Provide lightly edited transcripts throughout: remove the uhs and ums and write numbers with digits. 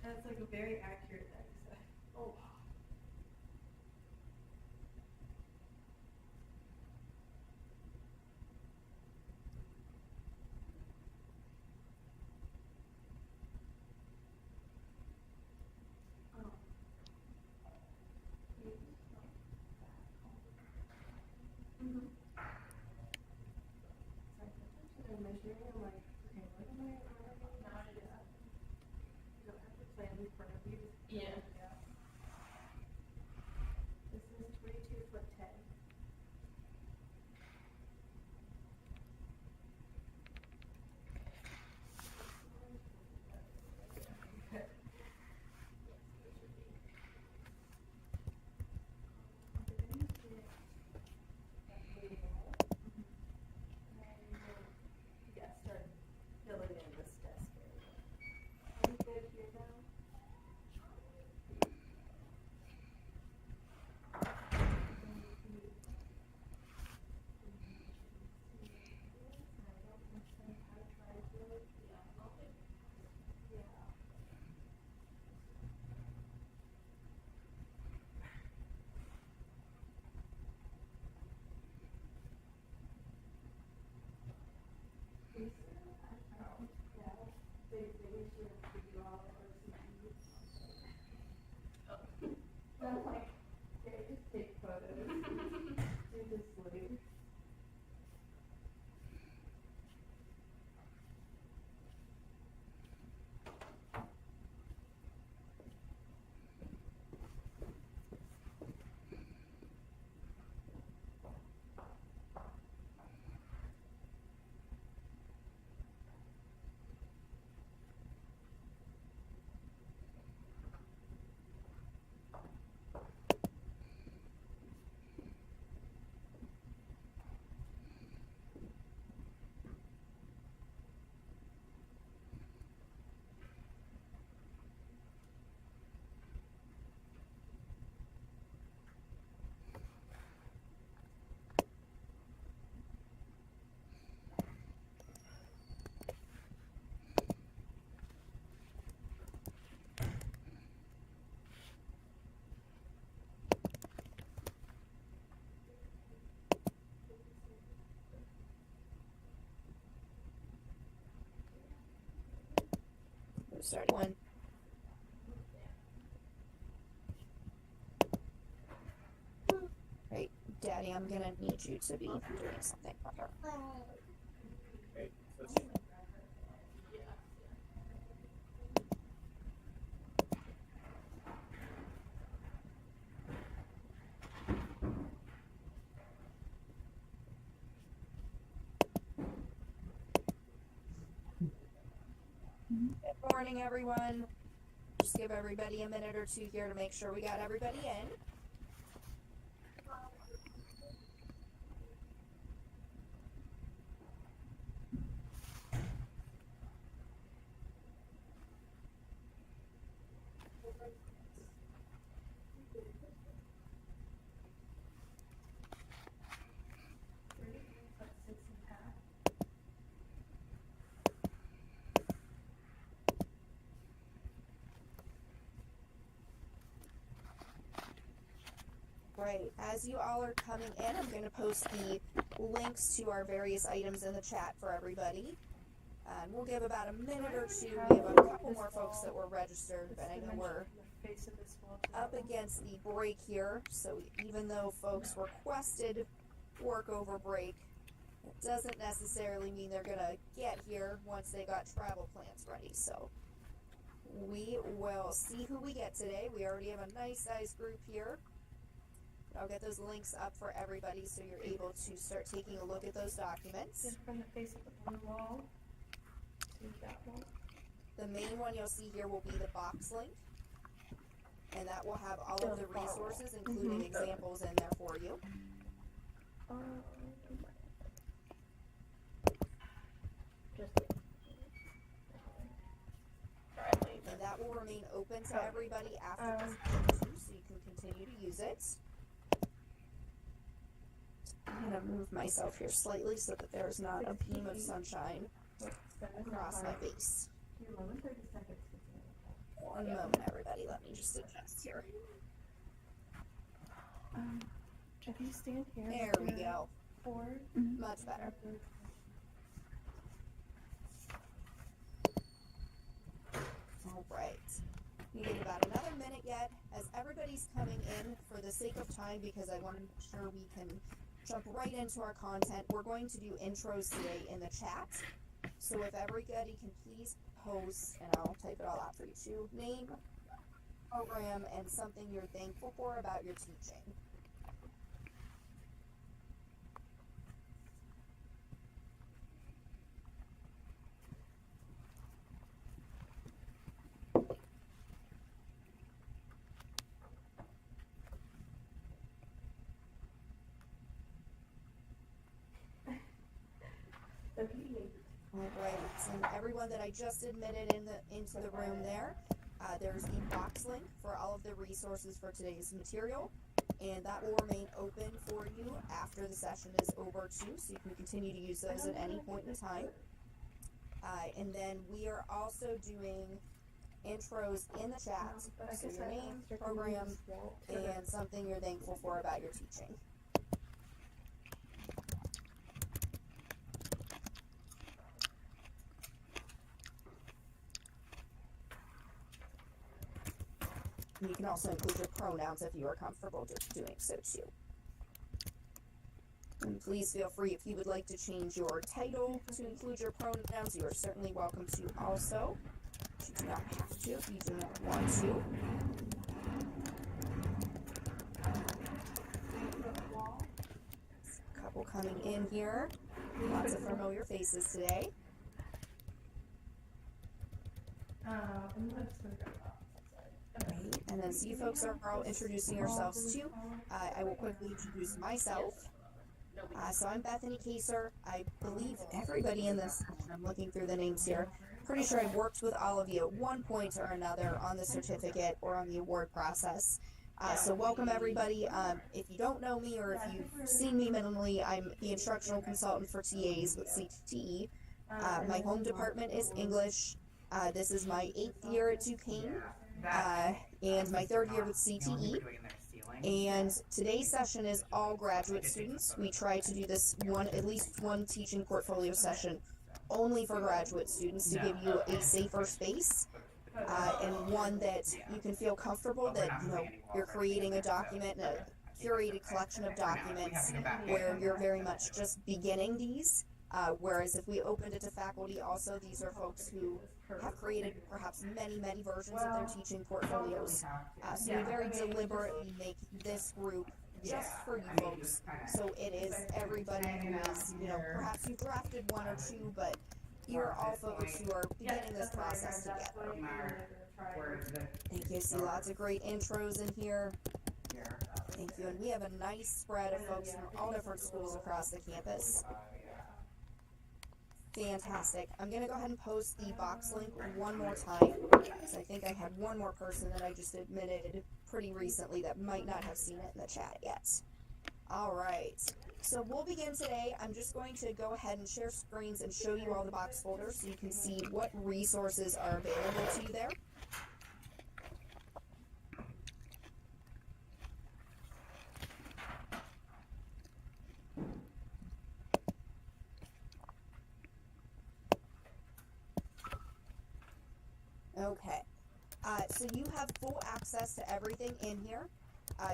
That's like a very accurate X. Oh, wow. Mm-hmm. I'm measuring, I'm like, okay, what am I not it is. You don't have to plan in front of you. Yeah. This is 22 foot 10. Yeah, start filling in this desk area. Are we good here now? I'm like, okay, just take photos. Do this later. Start one. Right, Daddy, I'm gonna need you to be doing something with her. Good morning, everyone. Just give everybody a minute or two here to make sure we got everybody in. Right, as you all are coming in, I'm going to post the links to our various items in the chat for everybody. We'll give about a minute or two. We have a couple more folks that were registered, but I know we're up against the break here. So even though folks requested work over break, it doesn't necessarily mean they're going to get here once they got travel plans ready. So we will see who we get today. We already have a nice sized group here. I'll get those links up for everybody so you're able to start taking a look at those documents. And from the face of the blue wall, see that one? The main one you'll see here will be the box link, and that will have all of the resources, including examples in there for you. And that will remain open to everybody after this too, so you can continue to use it. I'm going to move myself here slightly so that there's not a beam of sunshine across my face. One moment, everybody. Let me just adjust here. If you stand here. There we go. Forward. Much better. All right. We need about another minute yet as everybody's coming in for the sake of time because I want to make sure we can jump right into our content. We're going to do intros today in the chat. So if everybody can please post, and I'll type it all out for you too, name, program, and something you're thankful for about your teaching. All right, and everyone that I just admitted into the room there, there's the box link for all of the resources for today's material, and that will remain open for you after the session is over too, so you can continue to use those at any point in time. And then we are also doing intros in the chat, so your name, program, and something you're thankful for about your teaching. You can also include your pronouns if you are comfortable doing so too. And please feel free, if you would like to change your title to include your pronouns, you are certainly welcome to also. You do not have to if you do not want to. A couple coming in here. Lots of familiar faces today. Right. And then so you folks are all introducing yourselves too. I will quickly introduce myself. So I'm Bethany Kaser. I believe everybody in this, I'm looking through the names here, pretty sure I've worked with all of you at one point or another on the certificate or on the award process. So welcome everybody. If you don't know me or if you've seen me minimally, I'm the instructional consultant for TAs with CTE. My home department is English. This is my 8th year at Duquesne, and my 3rd year with CTE. And today's session is all graduate students. We try to do this at least one teaching portfolio session only for graduate students to give you a safer space, and one that you can feel comfortable that you're creating a document, a curated collection of documents where you're very much just beginning these. Whereas if we opened it to faculty, also these are folks who have created perhaps many versions of their teaching portfolios. So we very deliberately make this group just for you folks. So it is everybody who is, perhaps you drafted one or two, but you're all folks who are beginning this process together. Thank you. I see lots of great intros in here. Thank you. And we have a nice spread of folks from all different schools across the campus. Fantastic. I'm going to go ahead and post the box link one more time, because I think I had one more person that I just admitted pretty recently that might not have seen it in the chat yet. All right. So we'll begin today. I'm just going to go ahead and share screens and show you all the box folders so you can see what resources are available to you there. Okay, so you have full access to everything in here.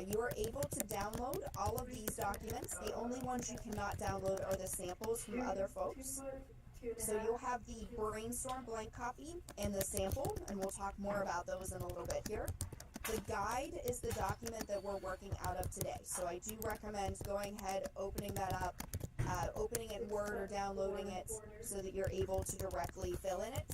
You are able to download all of these documents. The only ones you cannot download are the samples from other folks. So you'll have the brainstorm blank copy and the sample, and we'll talk more about those in a little bit here. The guide is the document that we're working out of today. So I do recommend going ahead, opening that up, opening it in Word or downloading it so that you're able to directly fill in it.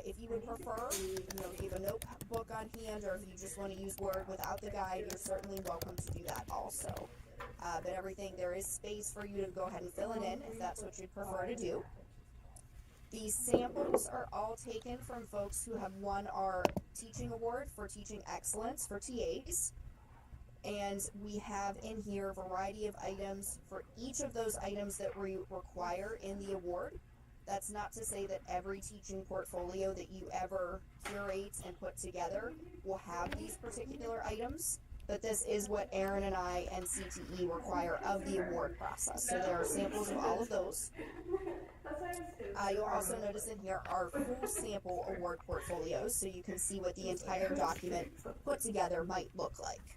If you would prefer, if you have a notebook on hand, or if you just want to use Word without the guide, you're certainly welcome to do that also. But everything, there is space for you to go ahead and fill it in if that's what you'd prefer to do. These samples are all taken from folks who have won our teaching award for teaching excellence for TAs. And we have in here a variety of items for each of those items that we require in the award. That's not to say that every teaching portfolio that you ever curate and put together will have these particular items, but this is what Aaron and I and CTE require of the award process. So there are samples of all of those. You'll also notice in here are full sample award portfolios, so you can see what the entire document put together might look like.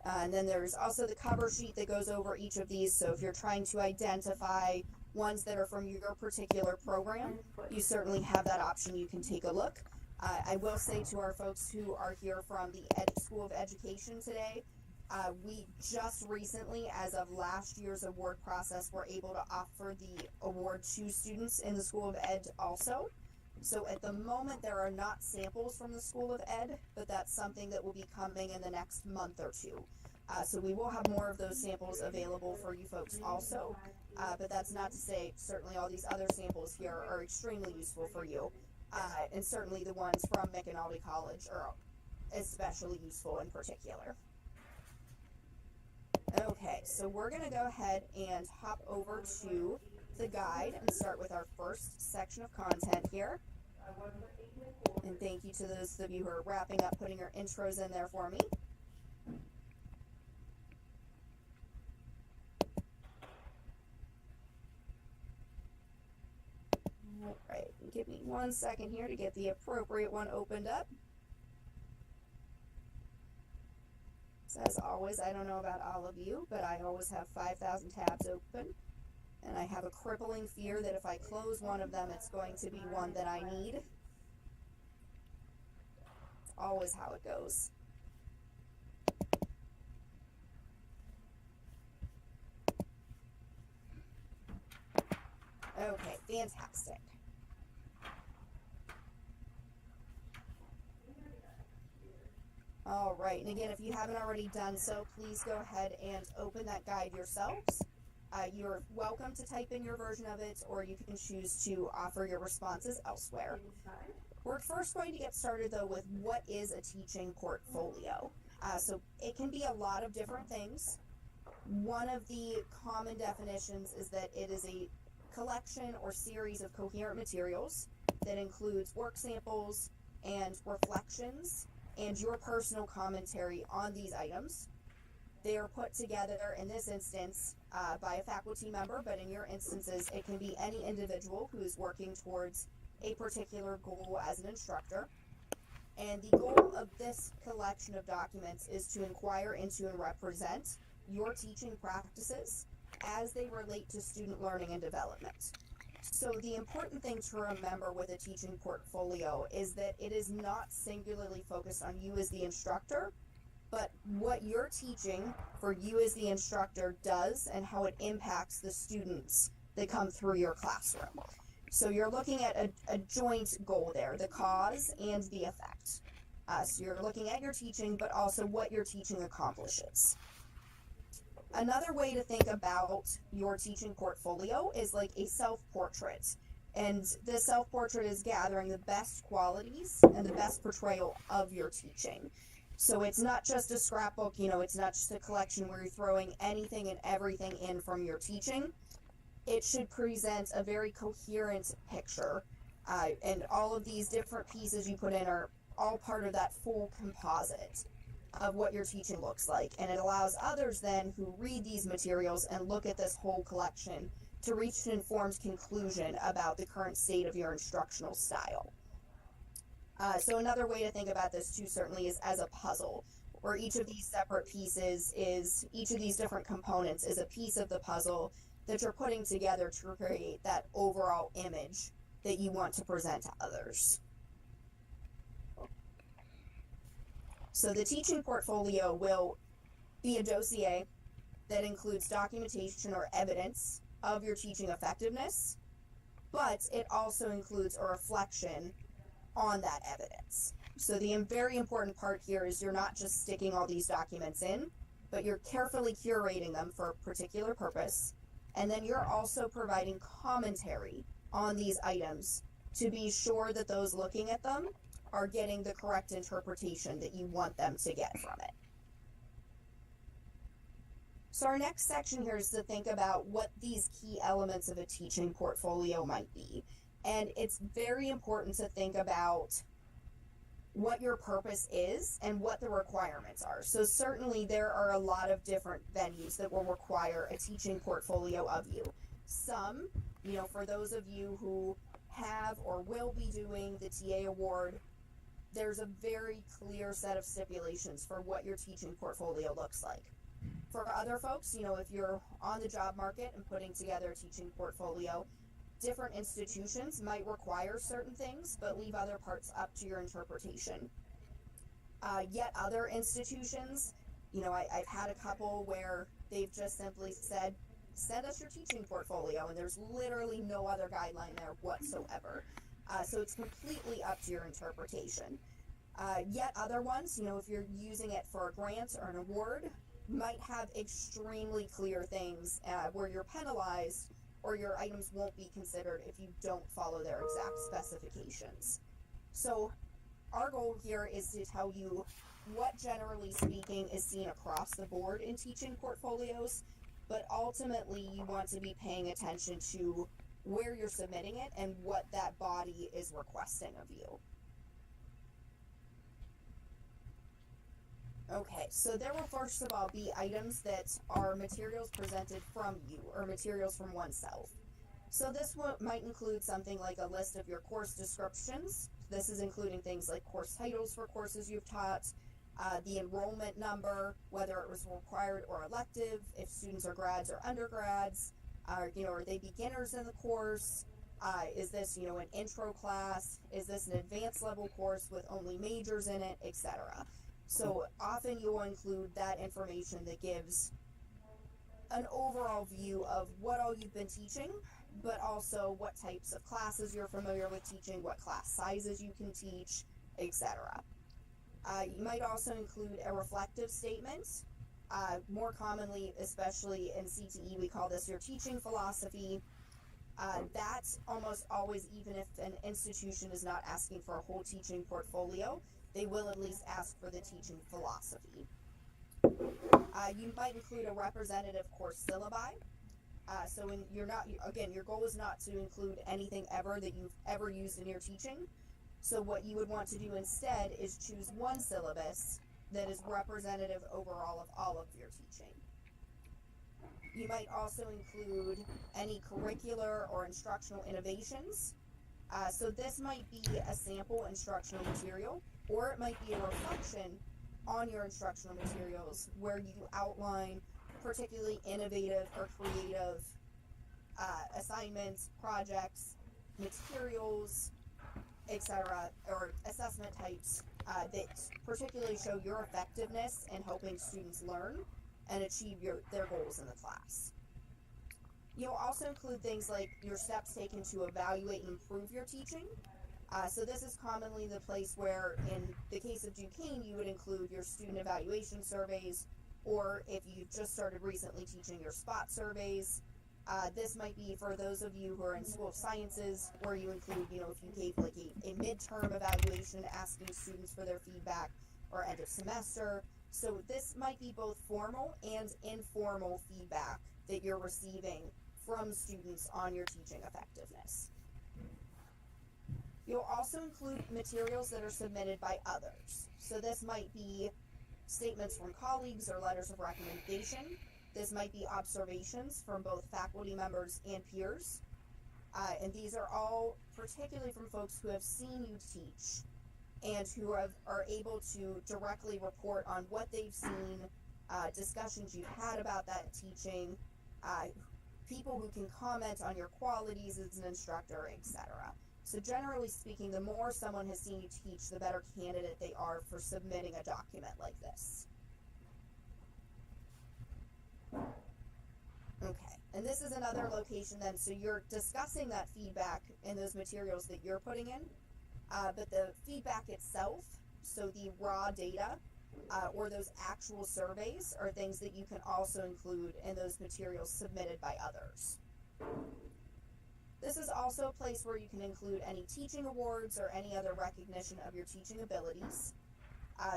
And then there's also the cover sheet that goes over each of these, so if you're trying to identify ones that are from your particular program, you certainly have that option. You can take a look. I will say to our folks who are here from the School of Education today, we just recently, as of last year's award process, were able to offer the award to students in the School of Ed also. So at the moment, there are not samples from the School of Ed, but that's something that will be coming in the next month or two. So we will have more of those samples available for you folks also. But that's not to say certainly all these other samples here are extremely useful for you. And certainly the ones from McAnally College are especially useful in particular. Okay, so we're going to go ahead and hop over to the guide and start with our first section of content here. And thank you to those of you who are wrapping up putting your intros in there for me. All right, give me 1 second here to get the appropriate one opened up. So as always, I don't know about all of you, but I always have 5,000 tabs open. And I have a crippling fear that if I close one of them, it's going to be one that I need. It's always how it goes. Okay, fantastic. All right, and again, if you haven't already done so, please go ahead and open that guide yourselves. You're welcome to type in your version of it, or you can choose to offer your responses elsewhere. We're first going to get started, though, with what is a teaching portfolio. So it can be a lot of different things. One of the common definitions is that it is a collection or series of coherent materials that includes work samples and reflections and your personal commentary on these items. They are put together, in this instance, by a faculty member, but in your instances, it can be any individual who is working towards a particular goal as an instructor. And the goal of this collection of documents is to inquire into and represent your teaching practices as they relate to student learning and development. So the important thing to remember with a teaching portfolio is that it is not singularly focused on you as the instructor, but what you're teaching for you as the instructor does and how it impacts the students that come through your classroom. So you're looking at a joint goal there, the cause and the effect. So you're looking at your teaching, but also what your teaching accomplishes. Another way to think about your teaching portfolio is like a self-portrait. And this self-portrait is gathering the best qualities and the best portrayal of your teaching. So it's not just a scrapbook, it's not just a collection where you're throwing anything and everything in from your teaching. It should present a very coherent picture. And all of these different pieces you put in are all part of that full composite of what your teaching looks like. And it allows others then who read these materials and look at this whole collection to reach an informed conclusion about the current state of your instructional style. So another way to think about this too certainly is as a puzzle, where each of these separate pieces is, each of these different components is a piece of the puzzle that you're putting together to create that overall image that you want to present to others. So the teaching portfolio will be a dossier that includes documentation or evidence of your teaching effectiveness, but it also includes a reflection on that evidence. So the very important part here is you're not just sticking all these documents in, but you're carefully curating them for a particular purpose, and then you're also providing commentary on these items to be sure that those looking at them are getting the correct interpretation that you want them to get from it. So our next section here is to think about what these key elements of a teaching portfolio might be. And it's very important to think about what your purpose is and what the requirements are. So certainly there are a lot of different venues that will require a teaching portfolio of you. Some, for those of you who have or will be doing the TA award, there's a very clear set of stipulations for what your teaching portfolio looks like. For other folks, if you're on the job market and putting together a teaching portfolio, different institutions might require certain things, but leave other parts up to your interpretation. Yet other institutions, I've had a couple where they've just simply said, send us your teaching portfolio, and there's literally no other guideline there whatsoever. So it's completely up to your interpretation. Yet other ones, if you're using it for a grant or an award, might have extremely clear things where you're penalized or your items won't be considered if you don't follow their exact specifications. So our goal here is to tell you what, generally speaking, is seen across the board in teaching portfolios, but ultimately you want to be paying attention to where you're submitting it and what that body is requesting of you. Okay, so there will first of all be items that are materials presented from you or materials from oneself. So this might include something like a list of your course descriptions. This is including things like course titles for courses you've taught, the enrollment number, whether it was required or elective, if students are grads or undergrads, are they beginners in the course? Is this, an intro class? Is this an advanced level course with only majors in it, etc.? So often you will include that information that gives an overall view of what all you've been teaching, but also what types of classes you're familiar with teaching, what class sizes you can teach, etc. You might also include a reflective statement. More commonly, especially in CTE, we call this your teaching philosophy. That's almost always, even if an institution is not asking for a whole teaching portfolio, they will at least ask for the teaching philosophy. You might include a representative course syllabi. So your goal is not to include anything ever that you've ever used in your teaching. So what you would want to do instead is choose one syllabus that is representative overall of all of your teaching. You might also include any curricular or instructional innovations. So this might be a sample instructional material, or it might be a reflection on your instructional materials where you outline particularly innovative or creative assignments, projects, materials, etc., or assessment types that particularly show your effectiveness in helping students learn and achieve their goals in the class. You'll also include things like your steps taken to evaluate and improve your teaching. So this is commonly the place where, in the case of Duquesne, you would include your student evaluation surveys, or if you've just started recently teaching, your spot surveys. This might be for those of you who are in School of Sciences, where you include, if you gave like a midterm evaluation asking students for their feedback, or end of semester. So this might be both formal and informal feedback that you're receiving from students on your teaching effectiveness. You'll also include materials that are submitted by others. So this might be statements from colleagues or letters of recommendation. This might be observations from both faculty members and peers. And these are all particularly from folks who have seen you teach and who are able to directly report on what they've seen, discussions you've had about that teaching, people who can comment on your qualities as an instructor, etc. So generally speaking, the more someone has seen you teach, the better candidate they are for submitting a document like this. Okay, and this is another location then, so you're discussing that feedback in those materials that you're putting in, but the feedback itself, so the raw data, or those actual surveys, are things that you can also include in those materials submitted by others. This is also a place where you can include any teaching awards or any other recognition of your teaching abilities.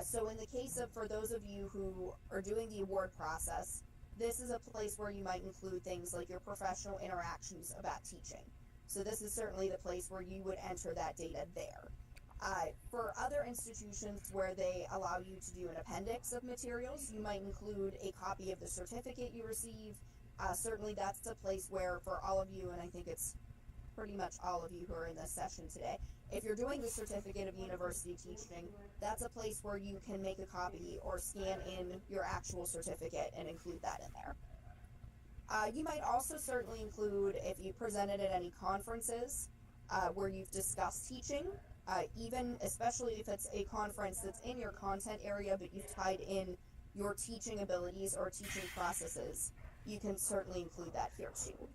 So in the case of, for those of you who are doing the award process, this is a place where you might include things like your professional interactions about teaching. So this is certainly the place where you would enter that data there. For other institutions where they allow you to do an appendix of materials, you might include a copy of the certificate you receive. Certainly that's a place where for all of you, and I think it's pretty much all of you who are in this session today, if you're doing the certificate of university teaching, that's a place where you can make a copy or scan in your actual certificate and include that in there. You might also certainly include if you presented at any conferences where you've discussed teaching, even especially if it's a conference that's in your content area but you've tied in your teaching abilities or teaching processes, you can certainly include that here too.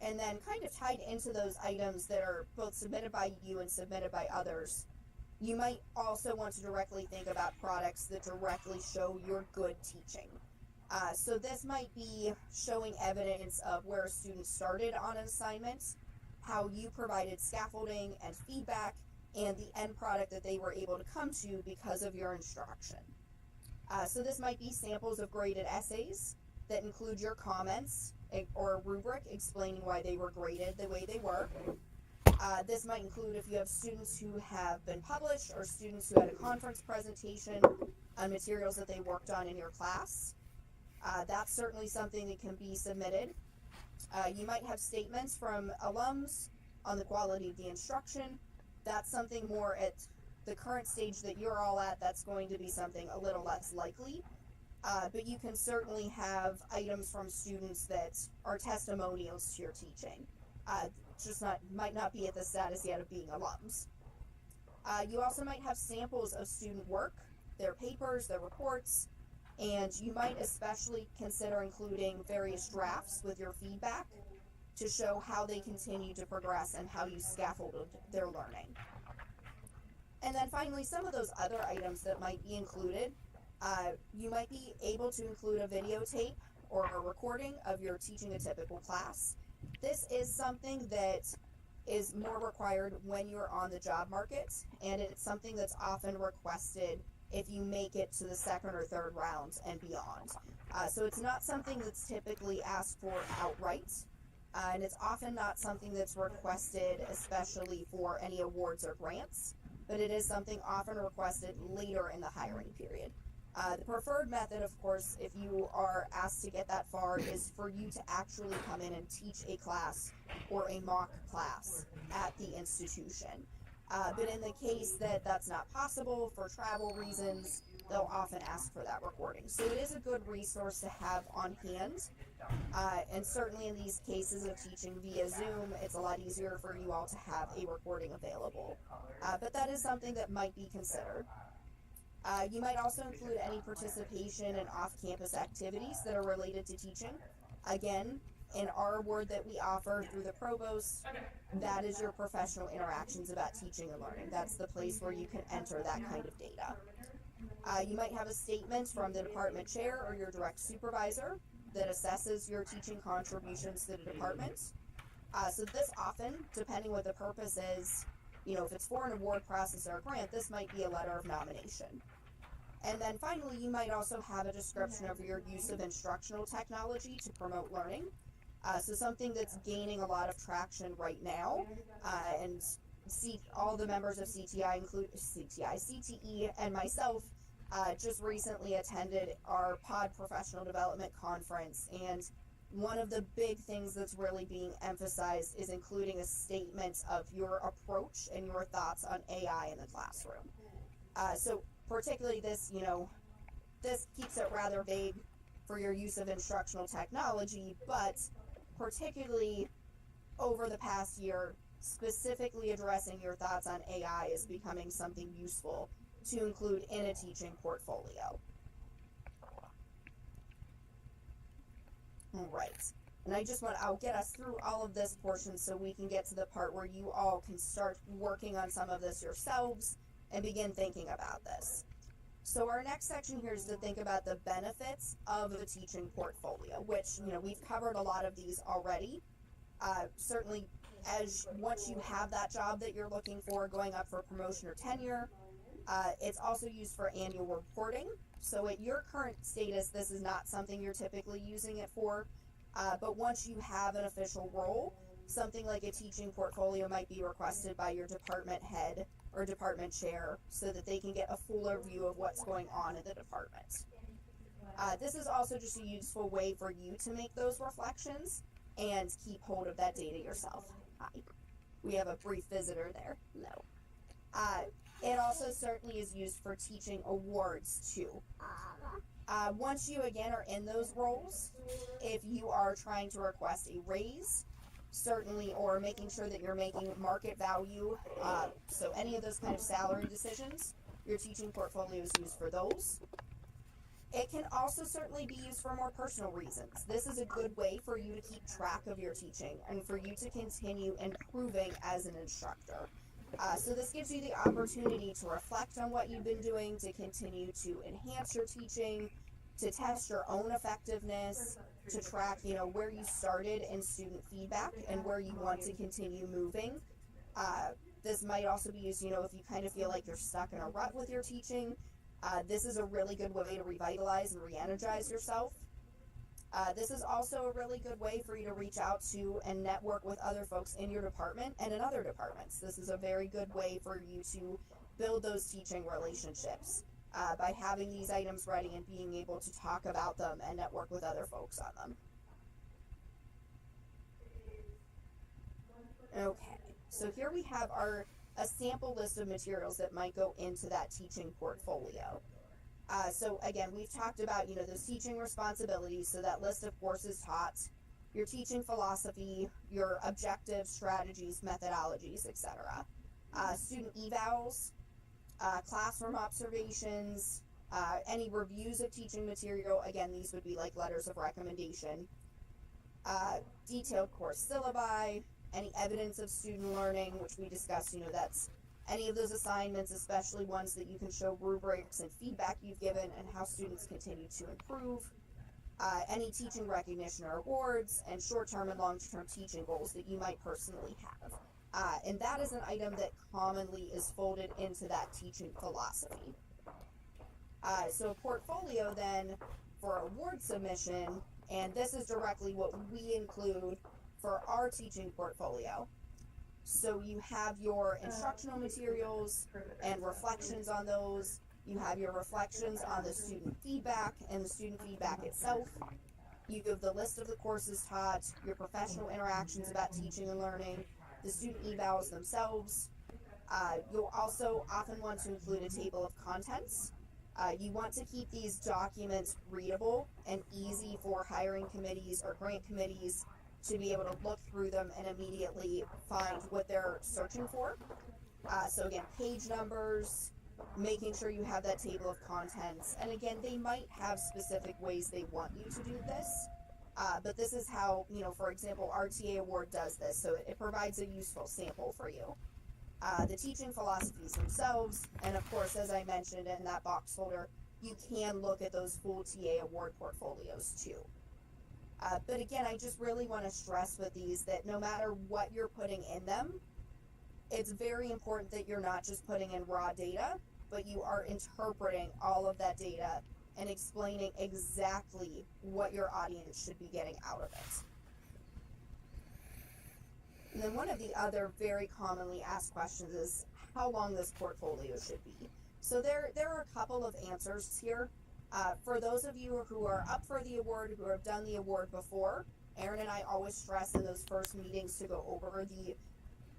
And then kind of tied into those items that are both submitted by you and submitted by others, you might also want to directly think about products that directly show your good teaching. So this might be showing evidence of where a student started on an assignment, how you provided scaffolding and feedback, and the end product that they were able to come to because of your instruction. So this might be samples of graded essays that include your comments or a rubric explaining why they were graded the way they were. This might include if you have students who have been published or students who had a conference presentation on materials that they worked on in your class. That's certainly something that can be submitted. You might have statements from alums on the quality of the instruction. That's something more at the current stage that you're all at. That's going to be something a little less likely. But you can certainly have items from students that are testimonials to your teaching. Just might not be at the status yet of being alums. You also might have samples of student work, their papers, their reports, and you might especially consider including various drafts with your feedback to show how they continue to progress and how you scaffolded their learning. And then finally, some of those other items that might be included, you might be able to include a videotape or a recording of your teaching a typical class. This is something that is more required when you're on the job market, and it's something that's often requested if you make it to the second or third round and beyond. So it's not something that's typically asked for outright, and it's often not something that's requested especially for any awards or grants, but it is something often requested later in the hiring period. The preferred method, of course, if you are asked to get that far, is for you to actually come in and teach a class or a mock class at the institution. But in the case that that's not possible for travel reasons, they'll often ask for that recording. So it is a good resource to have on hand. And certainly in these cases of teaching via Zoom, it's a lot easier for you all to have a recording available. But that is something that might be considered. You might also include any participation in off-campus activities that are related to teaching. Again, in our award that we offer through the provost, that is your professional interactions about teaching and learning. That's the place where you can enter that kind of data. You might have a statement from the department chair or your direct supervisor that assesses your teaching contributions to the department. So this often, depending what the purpose is, if it's for an award process or a grant, this might be a letter of nomination. And then finally, you might also have a description of your use of instructional technology to promote learning. So something that's gaining a lot of traction right now, and all the members of CTE and myself just recently attended our POD Professional Development Conference, and one of the big things that's really being emphasized is including a statement of your approach and your thoughts on AI in the classroom. So particularly this keeps it rather vague for your use of instructional technology, but particularly over the past year, specifically addressing your thoughts on AI is becoming something useful to include in a teaching portfolio. Right. And I'll get us through all of this portion so we can get to the part where you all can start working on some of this yourselves and begin thinking about this. So our next section here is to think about the benefits of the teaching portfolio, which, we've covered a lot of these already. Certainly, once you have that job that you're looking for, going up for promotion or tenure, It's also used for annual reporting. So at your current status, this is not something you're typically using it for. But once you have an official role, something like a teaching portfolio might be requested by your department head or department chair so that they can get a fuller view of what's going on in the department. This is also just a useful way for you to make those reflections and keep hold of that data yourself. Hi. We have a brief visitor there. No. It also certainly is used for teaching awards too. Once you again are in those roles, if you are trying to request a raise, certainly, or making sure that you're making market value, so any of those kind of salary decisions, your teaching portfolio is used for those. It can also certainly be used for more personal reasons. This is a good way for you to keep track of your teaching and for you to continue improving as an instructor. So this gives you the opportunity to reflect on what you've been doing, to continue to enhance your teaching, to test your own effectiveness, to track, where you started in student feedback and where you want to continue moving. This might also be used, if you kind of feel like you're stuck in a rut with your teaching. This is a really good way to revitalize and re-energize yourself. This is also a really good way for you to reach out to and network with other folks in your department and in other departments. This is a very good way for you to build those teaching relationships by having these items ready and being able to talk about them and network with other folks on them. Okay, so here we have a sample list of materials that might go into that teaching portfolio. So again, we've talked about, those teaching responsibilities, so that list of courses taught, your teaching philosophy, your objectives, strategies, methodologies, etc. Student evals, classroom observations, any reviews of teaching material, again, these would be like letters of recommendation, detailed course syllabi, any evidence of student learning, which we discussed, that's any of those assignments, especially ones that you can show rubrics and feedback you've given and how students continue to improve. Any teaching recognition or awards, and short-term and long-term teaching goals that you might personally have. And that is an item that commonly is folded into that teaching philosophy. So a portfolio then for award submission, and this is directly what we include for our teaching portfolio. So you have your instructional materials and reflections on those. You have your reflections on the student feedback and the student feedback itself. You give the list of the courses taught, your professional interactions about teaching and learning, the student evals themselves. You'll also often want to include a table of contents. You want to keep these documents readable and easy for hiring committees or grant committees to be able to look through them and immediately find what they're searching for. So again, page numbers, making sure you have that table of contents. And again, they might have specific ways they want you to do this. But this is how, for example, RTA Award does this. So it provides a useful sample for you. The teaching philosophies themselves, and of course, as I mentioned in that box folder, you can look at those full TA award portfolios too. But again, I just really want to stress with these that no matter what you're putting in them, it's very important that you're not just putting in raw data, but you are interpreting all of that data and explaining exactly what your audience should be getting out of it. And then one of the other very commonly asked questions is how long this portfolio should be. So there are a couple of answers here. For those of you who are up for the award, who have done the award before, Erin and I always stress in those first meetings to go over the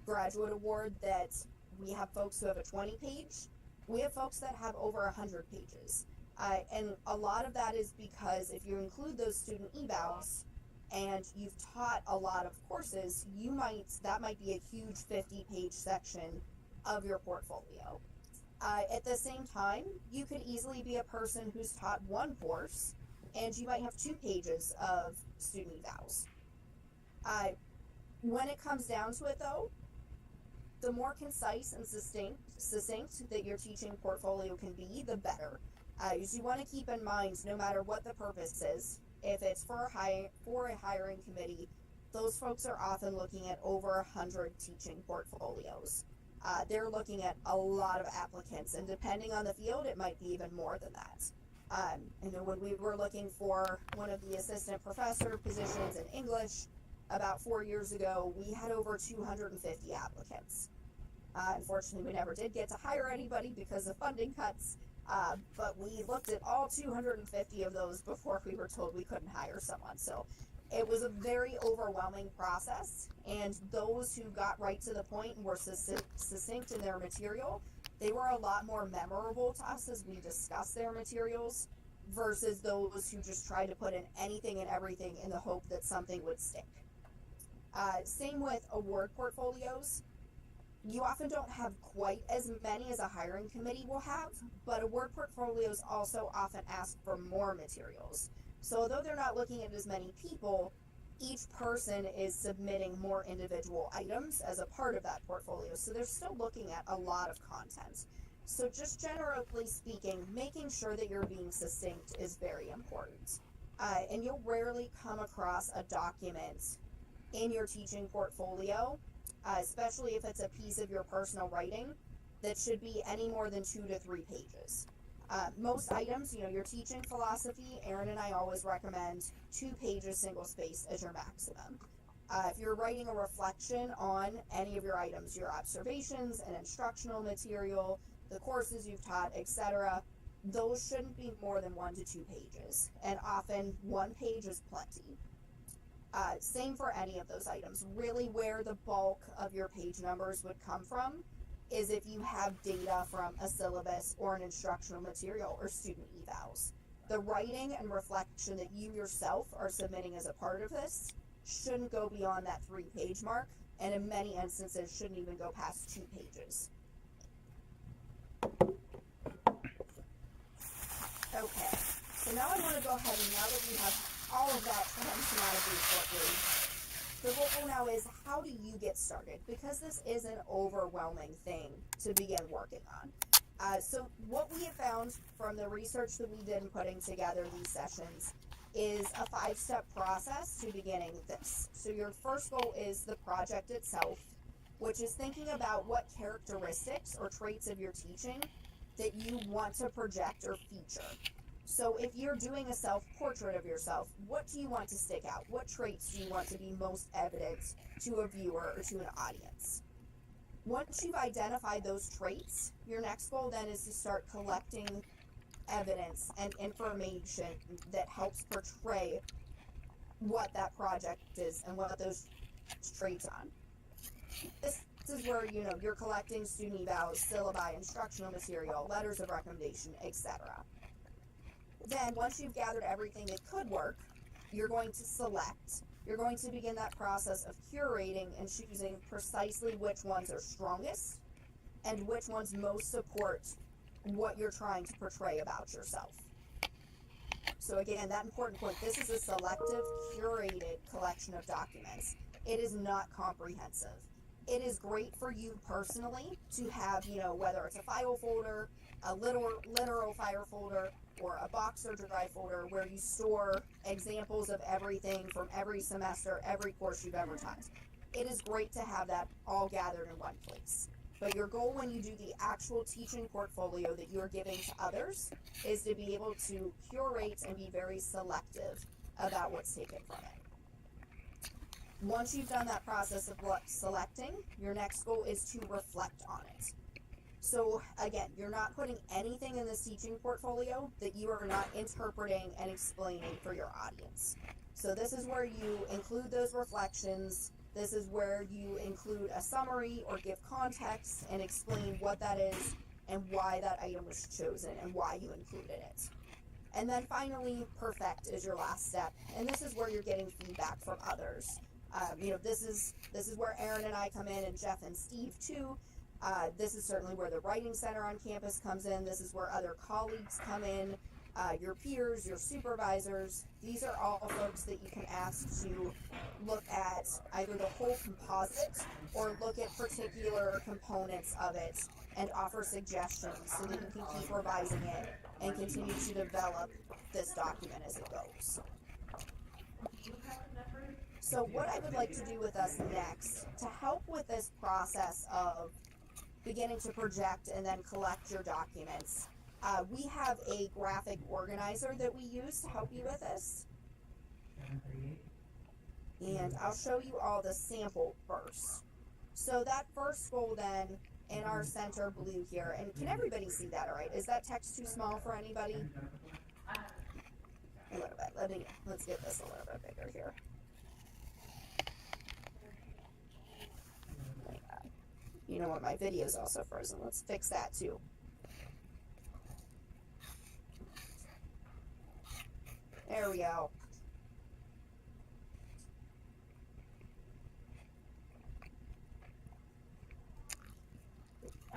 graduate award that we have folks who have a 20-page. We have folks that have over 100 pages. And a lot of that is because if you include those student evals and you've taught a lot of courses, that might be a huge 50-page section of your portfolio. At the same time, you could easily be a person who's taught one course and you might have 2 pages of student evals. When it comes down to it though, the more concise and succinct that your teaching portfolio can be, the better. You want to keep in mind, no matter what the purpose is, if it's for a hiring committee, those folks are often looking at over 100 teaching portfolios. they're looking at a lot of applicants, and depending on the field, it might be even more than that. And then when we were looking for one of the assistant professor positions in English about 4 years ago, we had over 250 applicants. Unfortunately, we never did get to hire anybody because of funding cuts, but we looked at all 250 of those before we were told we couldn't hire someone. So it was a very overwhelming process, and those who got right to the point and were succinct in their material, they were a lot more memorable to us as we discussed their materials versus those who just tried to put in anything and everything in the hope that something would stick. Same with award portfolios. You often don't have quite as many as a hiring committee will have, but award portfolios also often ask for more materials. So although they're not looking at as many people, each person is submitting more individual items as a part of that portfolio. So they're still looking at a lot of content. So just generally speaking, making sure that you're being succinct is very important. And you'll rarely come across a document in your teaching portfolio, especially if it's a piece of your personal writing, that should be any more than 2 to 3 pages. Most items, your teaching philosophy, Erin and I always recommend 2 pages single space as your maximum. If you're writing a reflection on any of your items, your observations and instructional material, the courses you've taught, etc., those shouldn't be more than 1 to 2 pages, and often 1 page is plenty. Same for any of those items. Really where the bulk of your page numbers would come from is if you have data from a syllabus or an instructional material or student evals. The writing and reflection that you yourself are submitting as a part of this shouldn't go beyond that 3-page mark, and in many instances shouldn't even go past 2 pages. Okay, so now I want to go ahead and now that we have all of that functionality shortly, the goal now is how do you get started? Because this is an overwhelming thing to begin working on. So what we have found from the research that we did in putting together these sessions is a 5-step process to beginning this. So your first goal is the project itself, which is thinking about what characteristics or traits of your teaching that you want to project or feature. So if you're doing a self-portrait of yourself, what do you want to stick out? What traits do you want to be most evident to a viewer or to an audience? Once you've identified those traits, your next goal then is to start collecting evidence and information that helps portray what that project is and what those traits are. This is where you're collecting student evals, syllabi, instructional material, letters of recommendation, etc. Then, once you've gathered everything that could work, you're going to select. You're going to begin that process of curating and choosing precisely which ones are strongest and which ones most support what you're trying to portray about yourself. So again, that important point, this is a selective, curated collection of documents. It is not comprehensive. It is great for you personally to have, whether it's a file folder, a literal file folder, or a box or drive folder where you store examples of everything from every semester, every course you've ever taught. It is great to have that all gathered in one place. But your goal when you do the actual teaching portfolio that you're giving to others is to be able to curate and be very selective about what's taken from it. Once you've done that process of selecting, your next goal is to reflect on it. So again, you're not putting anything in this teaching portfolio that you are not interpreting and explaining for your audience. So this is where you include those reflections. This is where you include a summary or give context and explain what that is and why that item was chosen and why you included it. And then finally, perfect is your last step. And this is where you're getting feedback from others. This is where Erin and I come in, and Jeff and Steve too. This is certainly where the Writing Center on campus comes in. This is where other colleagues come in, your peers, your supervisors. These are all folks that you can ask to look at either the whole composite or look at particular components of it and offer suggestions so that you can keep revising it and continue to develop this document as it goes. So what I would like to do with us next to help with this process of beginning to project and then collect your documents. We have a graphic organizer that we use to help you with this. And I'll show you all the sample first. So that first goal then in our center blue here, and can everybody see that all right? Is that text too small for anybody? A little bit. Let's get this a little bit bigger here. You know what, my video's also frozen. Let's fix that too. There we go.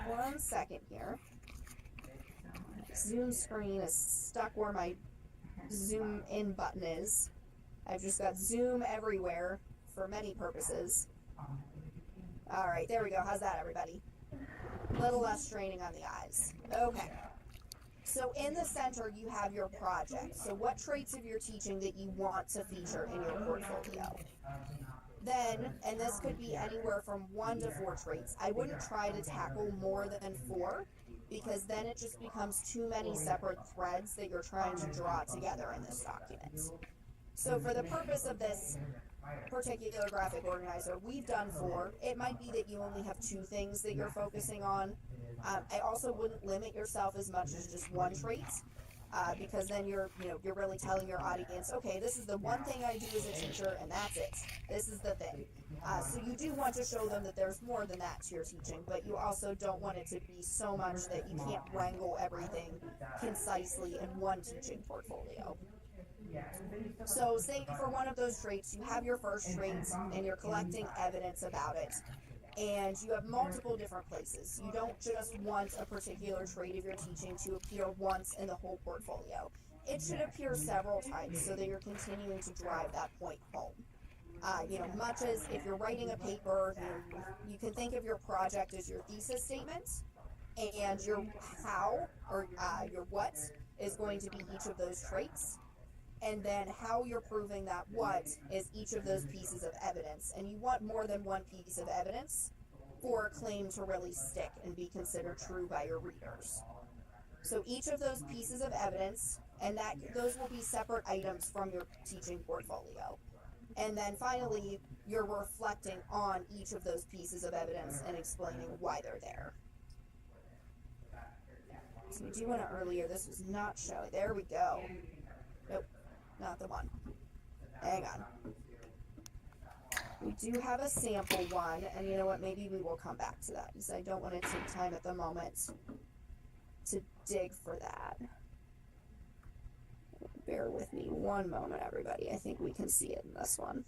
One second here. Zoom screen is stuck where my zoom in button is. I've just got zoom everywhere for many purposes. Alright, there we go. How's that, everybody? A little less straining on the eyes. Okay. So in the center, you have your project. So what traits of your teaching that you want to feature in your portfolio? Then, and this could be anywhere from 1 to 4 traits. I wouldn't try to tackle more than 4, because then it just becomes too many separate threads that you're trying to draw together in this document. So for the purpose of this particular graphic organizer, we've done 4. It might be that you only have 2 things that you're focusing on. I also wouldn't limit yourself as much as just 1 trait, because then you're really telling your audience, okay, this is the one thing I do as a teacher, and that's it. This is the thing. So you do want to show them that there's more than that to your teaching, but you also don't want it to be so much that you can't wrangle everything concisely in one teaching portfolio. So say for one of those traits, you have your first trait and you're collecting evidence about it, and you have multiple different places. You don't just want a particular trait of your teaching to appear once in the whole portfolio. It should appear several times so that you're continuing to drive that point home. Much as if you're writing a paper, you can think of your project as your thesis statement, and your how or your what is going to be each of those traits. And then how you're proving that what is each of those pieces of evidence. And you want more than one piece of evidence for a claim to really stick and be considered true by your readers. So each of those pieces of evidence, and those will be separate items from your teaching portfolio. And then finally, you're reflecting on each of those pieces of evidence and explaining why they're there. So we do want to earlier, this was not showing. There we go. Nope. Not the one. Hang on. We do have a sample one, and you know what, maybe we will come back to that, because I don't want to take time at the moment to dig for that. Bear with me one moment, everybody. I think we can see it in this one.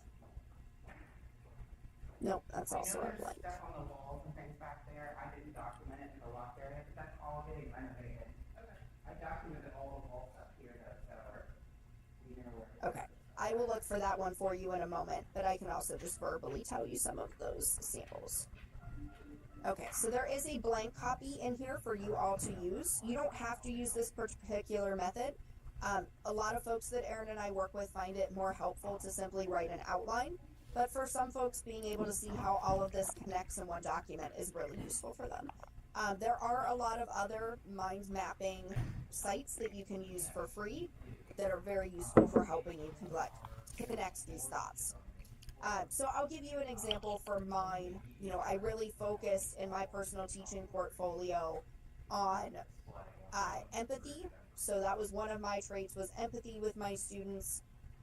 Nope, that's also a blank. Stuff on the walls and things back there, I didn't document it in the loft area, but that's all getting renovated. I documented all the wall stuff here that are. Okay, I will look for that one for you in a moment, but I can also just verbally tell you some of those samples. Okay, so there is a blank copy in here for you all to use. You don't have to use this particular method. A lot of folks that Erin and I work with find it more helpful to simply write an outline, but for some folks, being able to see how all of this connects in one document is really useful for them. There are a lot of other mind mapping sites that you can use for free that are very useful for helping you connect these thoughts. So I'll give you an example for mine. I really focus in my personal teaching portfolio on empathy. So that was one of my traits, was empathy with my students.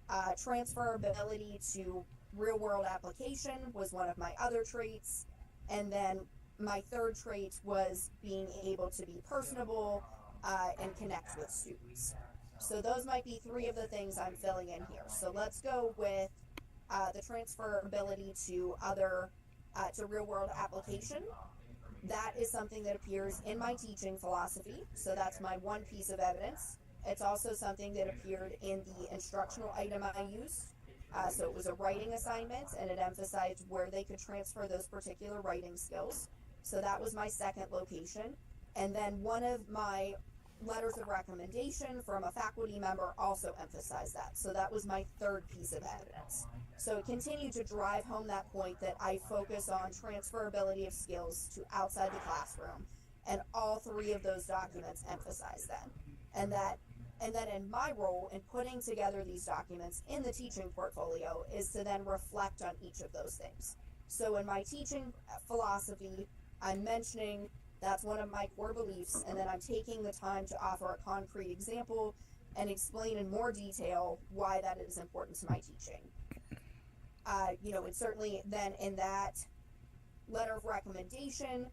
Transferability to real world application was one of my other traits. And then my third trait was being able to be personable and connect with students. So those might be 3 of the things I'm filling in here. So let's go with the transferability to to real world application. That is something that appears in my teaching philosophy. So that's my one piece of evidence. It's also something that appeared in the instructional item I used. So it was a writing assignment, and it emphasized where they could transfer those particular writing skills. So that was my second location. And then one of my letters of recommendation from a faculty member also emphasize that. So that was my third piece of evidence. So it continued to drive home that point that I focus on transferability of skills to outside the classroom, and all three of those documents emphasize that. And then in my role in putting together these documents in the teaching portfolio is to then reflect on each of those things. So in my teaching philosophy, I'm mentioning that's one of my core beliefs, and then I'm taking the time to offer a concrete example and explain in more detail why that is important to my teaching. And certainly then in that letter of recommendation,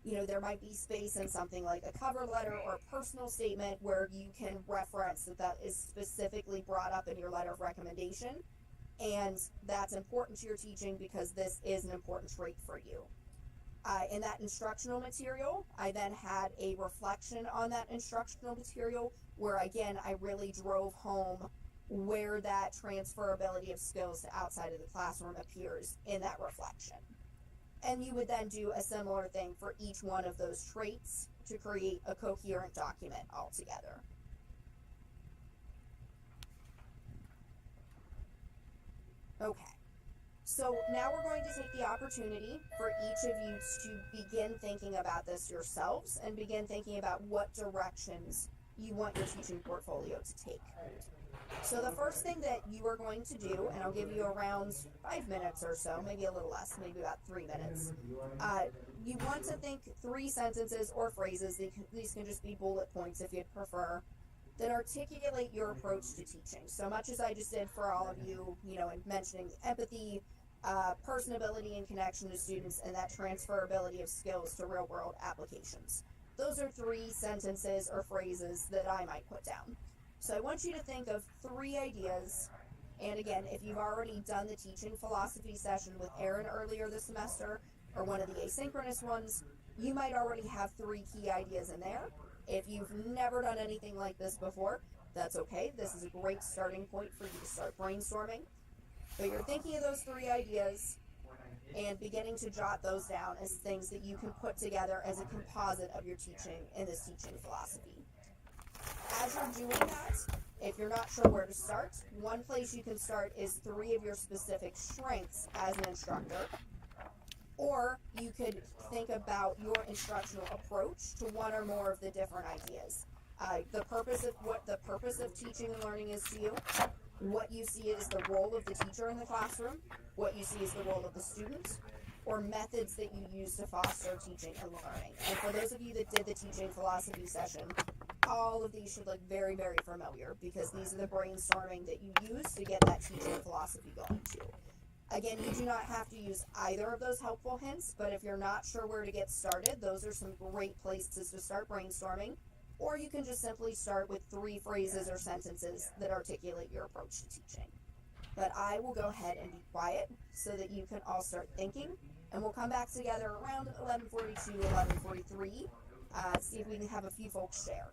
there might be space in something like a cover letter or a personal statement where you can reference that is specifically brought up in your letter of recommendation, and that's important to your teaching because this is an important trait for you. In that instructional material, I then had a reflection on that instructional material where, again, I really drove home where that transferability of skills to outside of the classroom appears in that reflection. And you would then do a similar thing for each one of those traits to create a coherent document altogether. Okay. So now we're going to take the opportunity for each of you to begin thinking about this yourselves and begin thinking about what directions you want your teaching portfolio to take. So the first thing that you are going to do, and I'll give you around 5 minutes or so, maybe a little less, maybe about 3 minutes, you want to think 3 sentences or phrases, these can just be bullet points if you'd prefer, that articulate your approach to teaching. So much as I just did for all of you, in mentioning empathy, personability and connection to students, and that transferability of skills to real world applications. Those are 3 sentences or phrases that I might put down. So I want you to think of 3 ideas, and again, if you've already done the teaching philosophy session with Erin earlier this semester, or one of the asynchronous ones, you might already have 3 key ideas in there. If you've never done anything like this before, that's okay. This is a great starting point for you to start brainstorming. But you're thinking of those 3 ideas and beginning to jot those down as things that you can put together as a composite of your teaching in this teaching philosophy. As you're doing that, if you're not sure where to start, one place you can start is 3 of your specific strengths as an instructor. Or you could think about your instructional approach to one or more of the different ideas. The purpose of teaching and learning is to you, what you see as the role of the teacher in the classroom, what you see as the role of the student, or methods that you use to foster teaching and learning. And for those of you that did the teaching philosophy session, all of these should look very, very familiar because these are the brainstorming that you use to get that teaching philosophy going too. Again, you do not have to use either of those helpful hints, but if you're not sure where to get started, those are some great places to start brainstorming. Or you can just simply start with 3 phrases or sentences that articulate your approach to teaching. But I will go ahead and be quiet so that you can all start thinking, and we'll come back together around 11:42, 11:43, see if we can have a few folks share.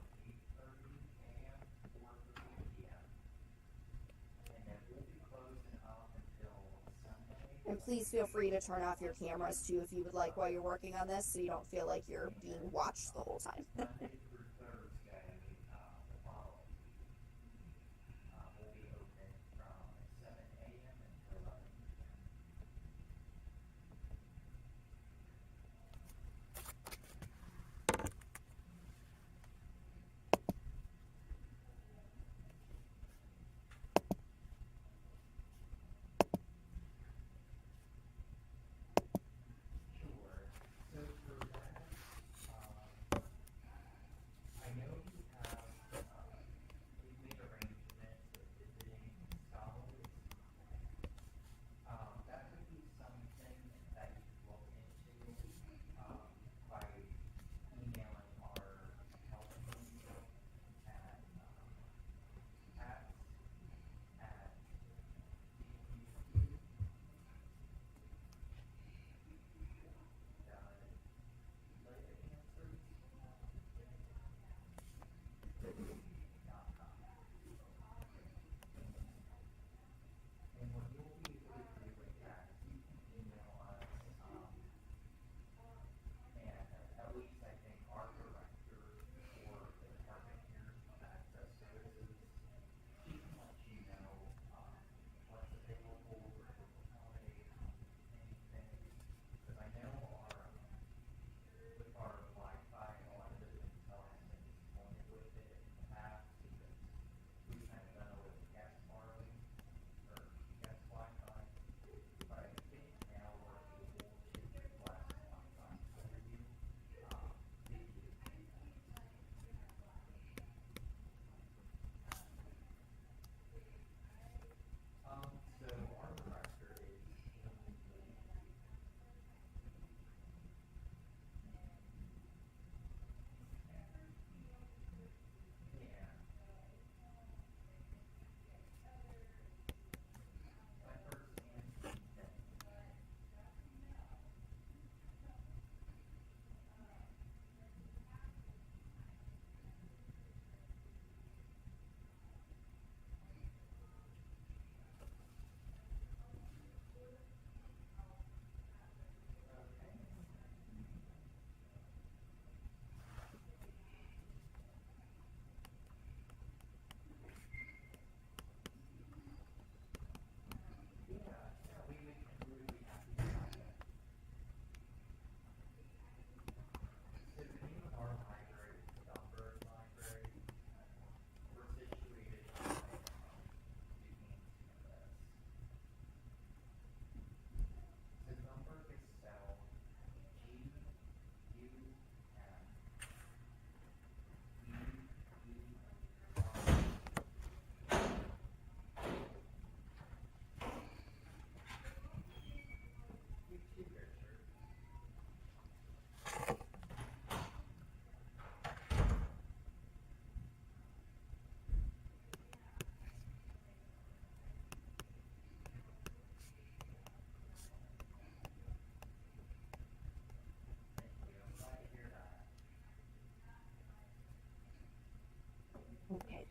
And please feel free to turn off your cameras too if you would like while you're working on this so you don't feel like you're being watched the whole time.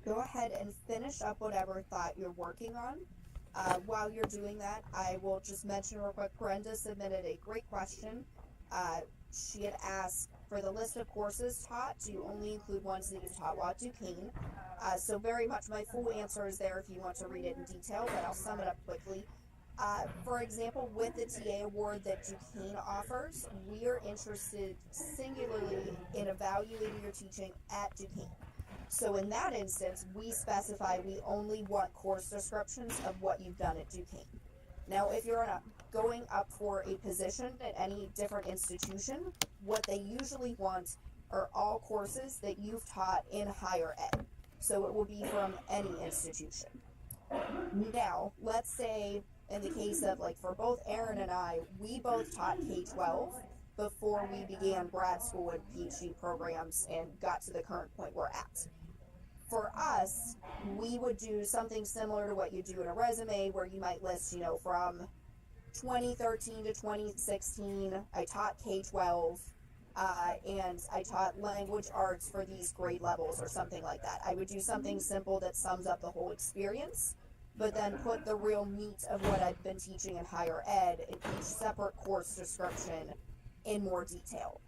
go ahead and finish up whatever thought you're working on. While you're doing that, I will just mention real quick, Brenda submitted a great question. She had asked, for the list of courses taught, do you only include ones that you've taught while at Duquesne? So very much my full answer is there if you want to read it in detail, but I'll sum it up quickly. For example, with the TA award that Duquesne offers, we are interested singularly in evaluating your teaching at Duquesne. So in that instance, we specify we only want course descriptions of what you've done at Duquesne. Now, if you're going up for a position at any different institution, what they usually want are all courses that you've taught in higher ed. So it will be from any institution. Now, let's say in the case of, like, for both Aaron and I, we both taught K-12 before we began grad school and PhD programs and got to the current point we're at. For us, we would do something similar to what you do in a resume, where you might list, from 2013 to 2016, I taught K-12, and I taught language arts for these grade levels or something like that. I would do something simple that sums up the whole experience, but then put the real meat of what I've been teaching in higher ed in each separate course description in more detail.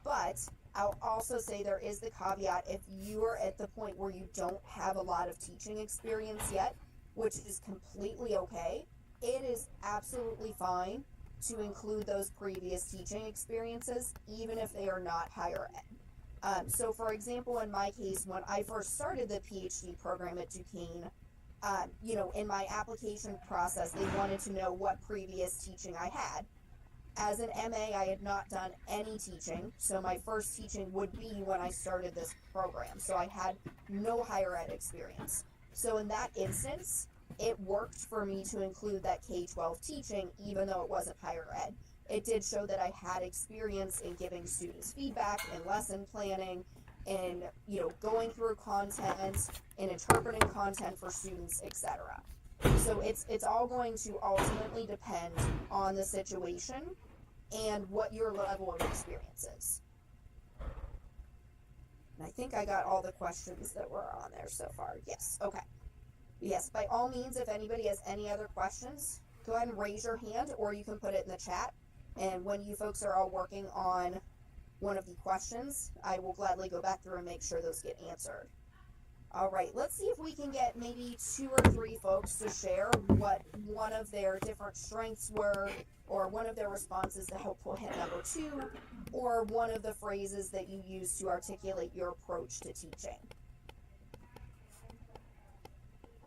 But I'll also say there is the caveat, if you are at the point where you don't have a lot of teaching experience yet, which is completely okay, it is absolutely fine to include those previous teaching experiences, even if they are not higher ed. So for example, in my case, when I first started the PhD program at Duquesne, in my application process, they wanted to know what previous teaching I had. As an MA, I had not done any teaching, so my first teaching would be when I started this program. So I had no higher ed experience. So in that instance, it worked for me to include that K-12 teaching, even though it wasn't higher ed. It did show that I had experience in giving students feedback and lesson planning and, going through content and interpreting content for students, etc. So it's all going to ultimately depend on the situation and what your level of experience is. And I think I got all the questions that were on there so far. Yes, okay. Yes, by all means, if anybody has any other questions, go ahead and raise your hand, or you can put it in the chat. And when you folks are all working on one of the questions, I will gladly go back through and make sure those get answered. All right, let's see if we can get maybe 2 or 3 folks to share what one of their different strengths were, or one of their responses to helpful hint number 2, or one of the phrases that you use to articulate your approach to teaching.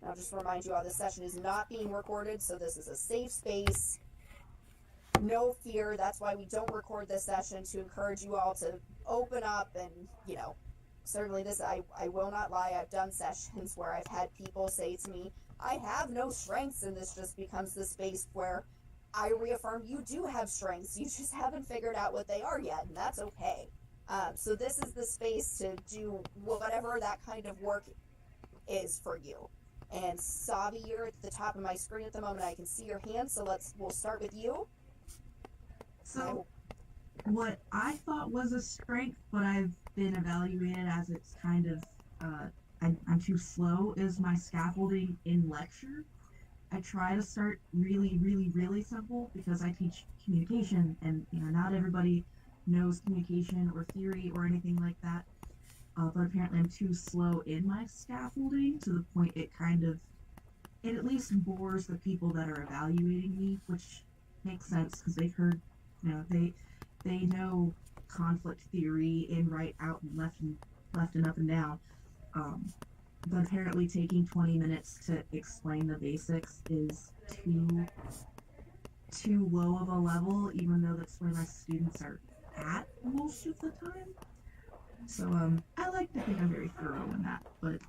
I'll just remind you all, this session is not being recorded, so this is a safe space. No fear, that's why we don't record this session, to encourage you all to open up and, certainly this, I will not lie, I've done sessions where I've had people say to me, I have no strengths, and this just becomes the space where I reaffirm you do have strengths, you just haven't figured out what they are yet, and that's okay. So this is the space to do whatever that kind of work is for you. And Savi, you're at the top of my screen at the moment, I can see your hand, so we'll start with you. So, what I thought was a strength, but I've been evaluated as it's kind of, I'm too slow, is my scaffolding in lecture. I try to start really, really, really simple because I teach communication, and not everybody knows communication or theory or anything like that. But apparently I'm too slow in my scaffolding to the point it at least bores the people that are evaluating me, which makes sense because they've heard, they know conflict theory in right, out, and left, and up and down. But apparently taking 20 minutes to explain the basics is too low of a level, even though that's where my students are at most of the time. So I like to think I'm very thorough in that, but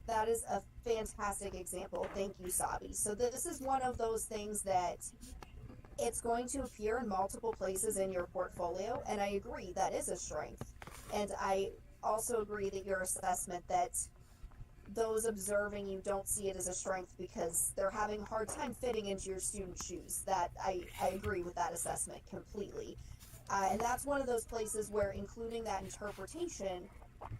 that is a fantastic example. Thank you, Sabi. So this is one of those things that it's going to appear in multiple places in your portfolio, and I agree that is a strength. And I also agree that your assessment that those observing you don't see it as a strength because they're having a hard time fitting into your student's shoes. That I agree with that assessment completely. And that's one of those places where including that interpretation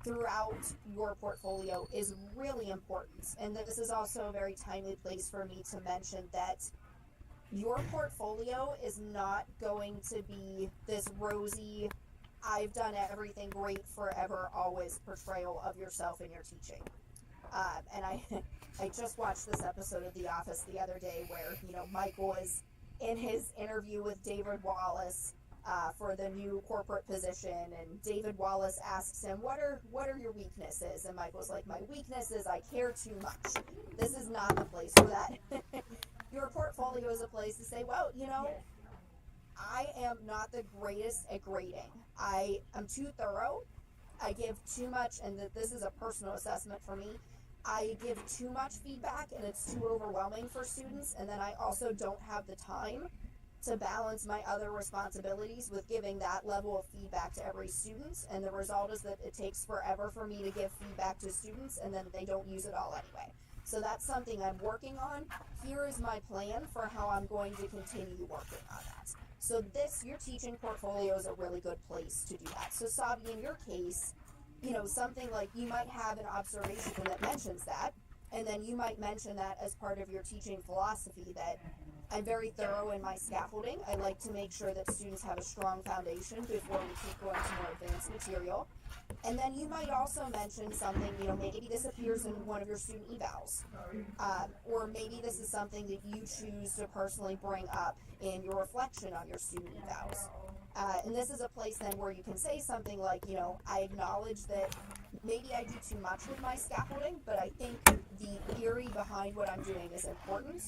throughout your portfolio is really important. And this is also a very timely place for me to mention that your portfolio is not going to be this rosy, I've done everything great forever, always portrayal of yourself in your teaching. And I just watched this episode of The Office the other day where, Michael is in his interview with David Wallace for the new corporate position, and David Wallace asks him, what are your weaknesses? And Michael's like, my weakness is I care too much. This is not the place for that. Your portfolio is a place to say, well, I am not the greatest at grading. I am too thorough. I give too much, and this is a personal assessment for me. I give too much feedback and it's too overwhelming for students, and then I also don't have the time to balance my other responsibilities with giving that level of feedback to every student, and the result is that it takes forever for me to give feedback to students and then they don't use it all anyway. So that's something I'm working on. Here is my plan for how I'm going to continue working on that. So your teaching portfolio is a really good place to do that. So Sabi, in your case, something like you might have an observation that mentions that, and then you might mention that as part of your teaching philosophy, that I'm very thorough in my scaffolding. I like to make sure that students have a strong foundation before we keep going to more advanced material. And then you might also mention something, maybe this appears in one of your student evals. Or maybe this is something that you choose to personally bring up in your reflection on your student evals. And this is a place then where you can say something like, I acknowledge that maybe I do too much with my scaffolding, but I think the theory behind what I'm doing is important.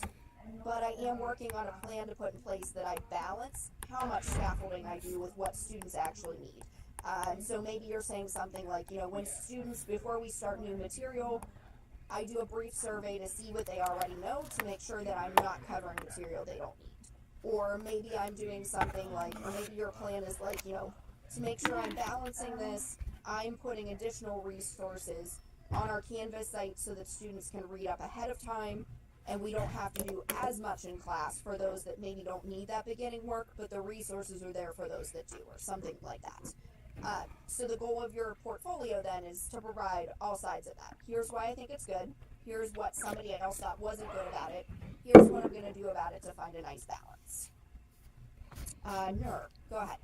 But I am working on a plan to put in place that I balance how much scaffolding I do with what students actually need. So maybe you're saying something like, when students, before we start new material, I do a brief survey to see what they already know to make sure that I'm not covering material they don't need. Or maybe I'm doing something like, or maybe your plan is like, to make sure I'm balancing this, I'm putting additional resources on our Canvas site so that students can read up ahead of time, and we don't have to do as much in class for those that maybe don't need that beginning work, but the resources are there for those that do, or something like that. So the goal of your portfolio then is to provide all sides of that. Here's why I think it's good. Here's what somebody else thought wasn't good about it. Here's what I'm going to do about it to find a nice balance. Nur, go ahead.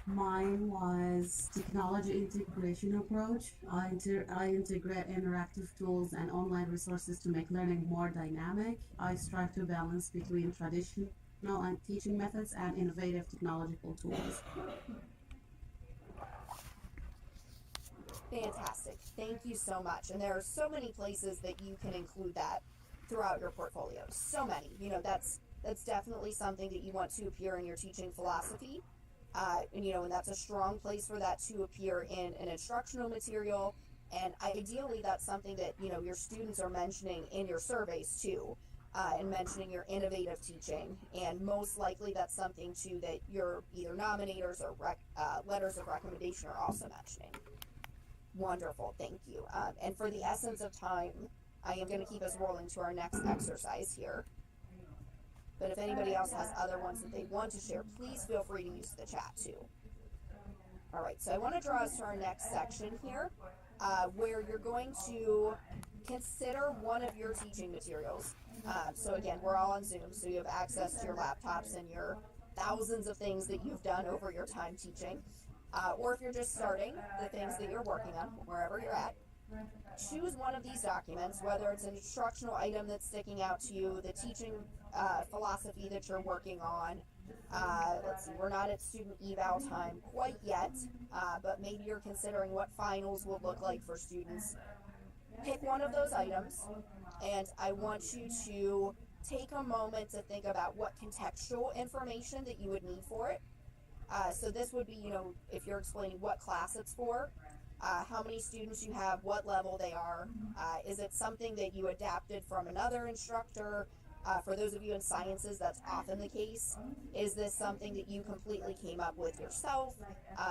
Mine was technology integration approach. I integrate interactive tools and online resources to make learning more dynamic. I strive to balance between traditional and teaching methods and innovative technological tools. Fantastic. Thank you so much. And there are so many places that you can include that throughout your portfolio. So many. That's definitely something that you want to appear in your teaching philosophy. And that's a strong place for that to appear in an instructional material. And ideally, that's something that, your students are mentioning in your surveys too, and mentioning your innovative teaching. And most likely that's something too that your either nominators or letters of recommendation are also mentioning. Wonderful, thank you. And for the essence of time, I am going to keep us rolling to our next exercise here. But if anybody else has other ones that they want to share, please feel free to use the chat too. All right, so I want to draw us to our next section here, where you're going to consider one of your teaching materials. So again, we're all on Zoom, so you have access to your laptops and your thousands of things that you've done over your time teaching. Or if you're just starting, the things that you're working on, wherever you're at. Choose one of these documents, whether it's an instructional item that's sticking out to you, the teaching philosophy that you're working on. Let's see, we're not at student eval time quite yet, but maybe you're considering what finals will look like for students. Pick one of those items, and I want you to take a moment to think about what contextual information that you would need for it. So this would be, if you're explaining what class it's for, how many students you have, what level they are. Is it something that you adapted from another instructor? For those of you in sciences, that's often the case. Is this something that you completely came up with yourself?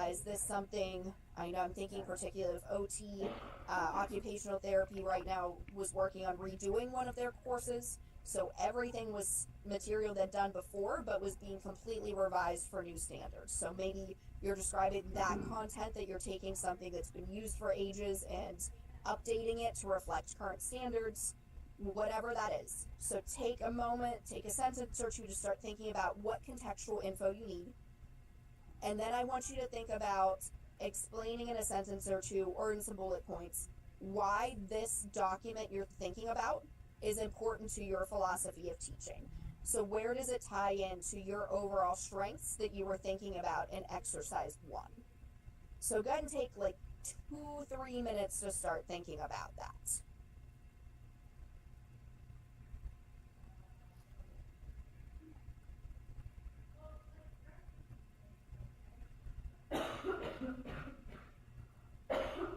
Is this something, I know I'm thinking particularly of OT, occupational therapy right now was working on redoing one of their courses. So everything was material that done before, but was being completely revised for new standards. So maybe you're describing that content, that you're taking something that's been used for ages and updating it to reflect current standards, whatever that is. So take a moment, take a sentence or two to start thinking about what contextual info you need. And then I want you to think about explaining in a sentence or two or in some bullet points why this document you're thinking about is important to your philosophy of teaching. So where does it tie into your overall strengths that you were thinking about in exercise 1? So go ahead and take like 2-3 minutes to start thinking about that.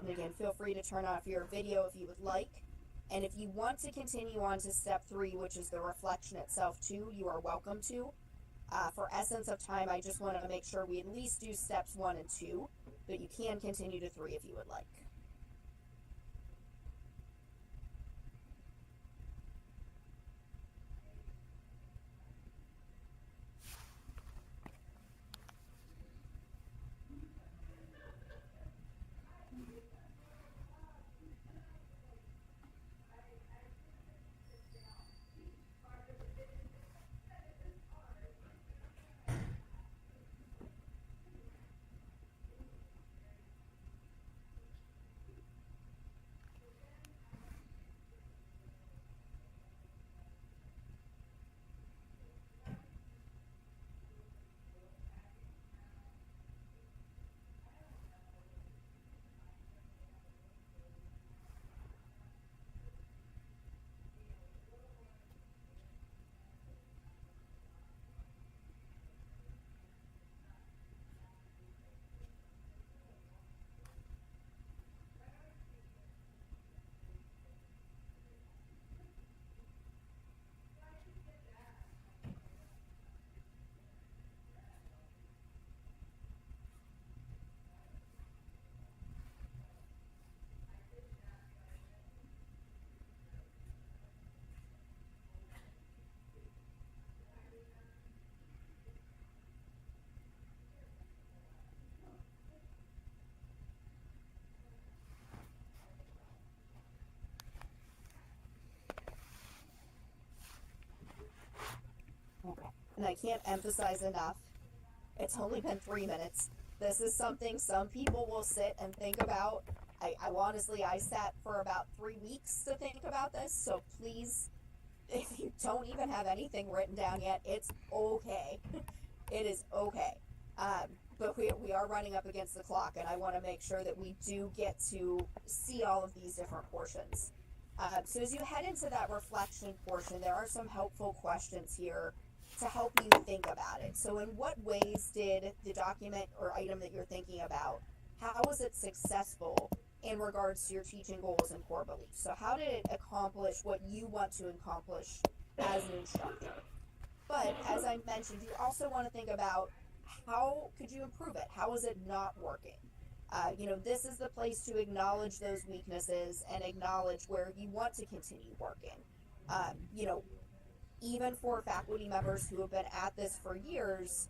And again, feel free to turn off your video if you would like. And if you want to continue on to step 3, which is the reflection itself too, you are welcome to. For essence of time, I just want to make sure we at least do steps 1 and 2, but you can continue to 3 if you would like. Okay. And I can't emphasize enough, it's only been 3 minutes. This is something some people will sit and think about. I honestly, I sat for about 3 weeks to think about this, so please, if you don't even have anything written down yet, it's okay. It is okay. But we are running up against the clock, and I want to make sure that we do get to see all of these different portions. So as you head into that reflection portion, there are some helpful questions here to help you think about it. So in what ways did the document or item that you're thinking about, how was it successful in regards to your teaching goals and core beliefs? So how did it accomplish what you want to accomplish as an instructor? But as I mentioned, you also want to think about how could you improve it? How is it not working? This is the place to acknowledge those weaknesses and acknowledge where you want to continue working. Even for faculty members who have been at this for years,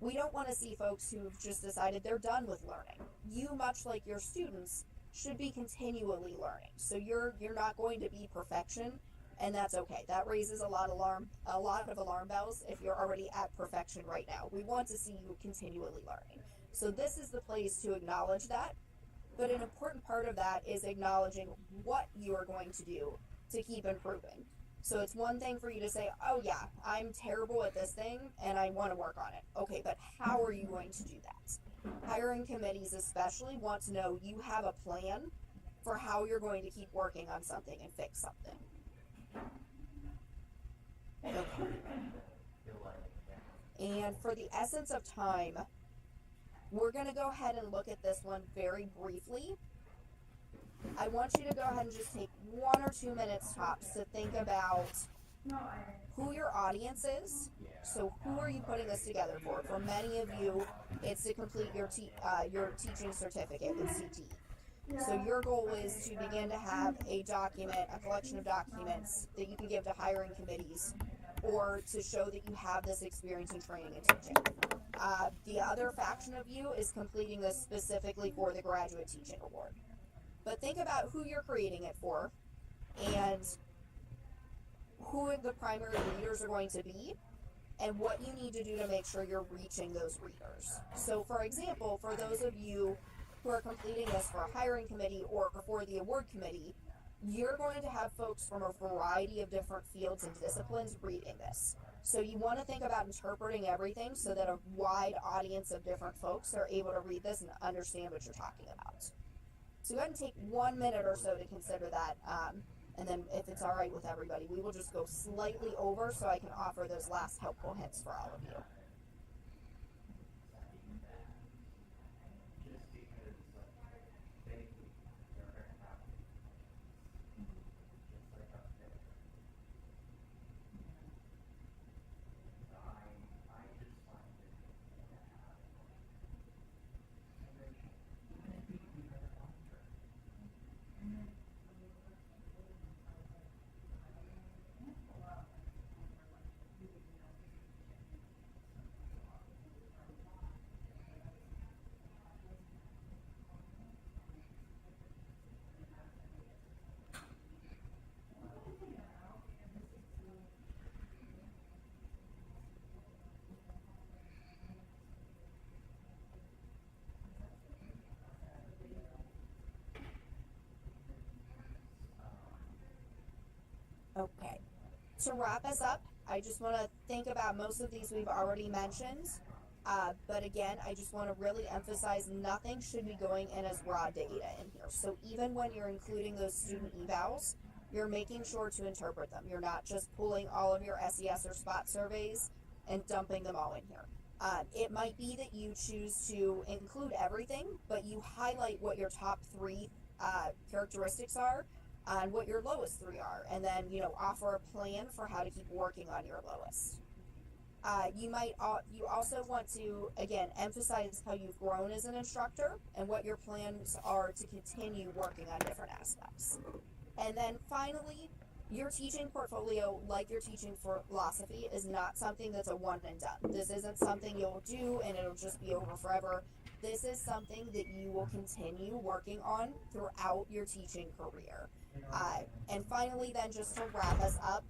we don't want to see folks who've just decided they're done with learning. You, much like your students, should be continually learning. So you're not going to be perfection, and that's okay. That raises a lot of alarm bells if you're already at perfection right now. We want to see you continually learning. So this is the place to acknowledge that. But an important part of that is acknowledging what you are going to do to keep improving. So it's one thing for you to say, oh yeah, I'm terrible at this thing and I want to work on it. Okay, but how are you going to do that? Hiring committees especially want to know you have a plan for how you're going to keep working on something and fix something. Okay. And for the essence of time, we're going to go ahead and look at this one very briefly. I want you to go ahead and just take 1 or 2 minutes tops to think about who your audience is. So who are you putting this together for? For many of you, it's to complete your teaching certificate with CTE. So your goal is to begin to have a document, a collection of documents that you can give to hiring committees or to show that you have this experience in training and teaching. The other faction of you is completing this specifically for the Graduate Teaching Award. But think about who you're creating it for and who the primary readers are going to be and what you need to do to make sure you're reaching those readers. So for example, for those of you who are completing this for a hiring committee or for the award committee, you're going to have folks from a variety of different fields and disciplines reading this. So you want to think about interpreting everything so that a wide audience of different folks are able to read this and understand what you're talking about. So go ahead and take 1 minute or so to consider that. And then if it's all right with everybody, we will just go slightly over so I can offer those last helpful hints for all of you. Okay. To wrap us up, I just want to think about most of these we've already mentioned. But again, I just want to really emphasize nothing should be going in as raw data in here. So even when you're including those student evals, you're making sure to interpret them. You're not just pulling all of your SES or spot surveys and dumping them all in here. It might be that you choose to include everything, but you highlight what your top 3 characteristics are and what your lowest 3 are, and then offer a plan for how to keep working on your lowest. You also want to again emphasize how you've grown as an instructor and what your plans are to continue working on different aspects. And then finally, your teaching portfolio, like your teaching philosophy, is not something that's a one and done. This isn't something you'll do and it'll just be over forever. This is something that you will continue working on throughout your teaching career. And finally, then, just to wrap us up,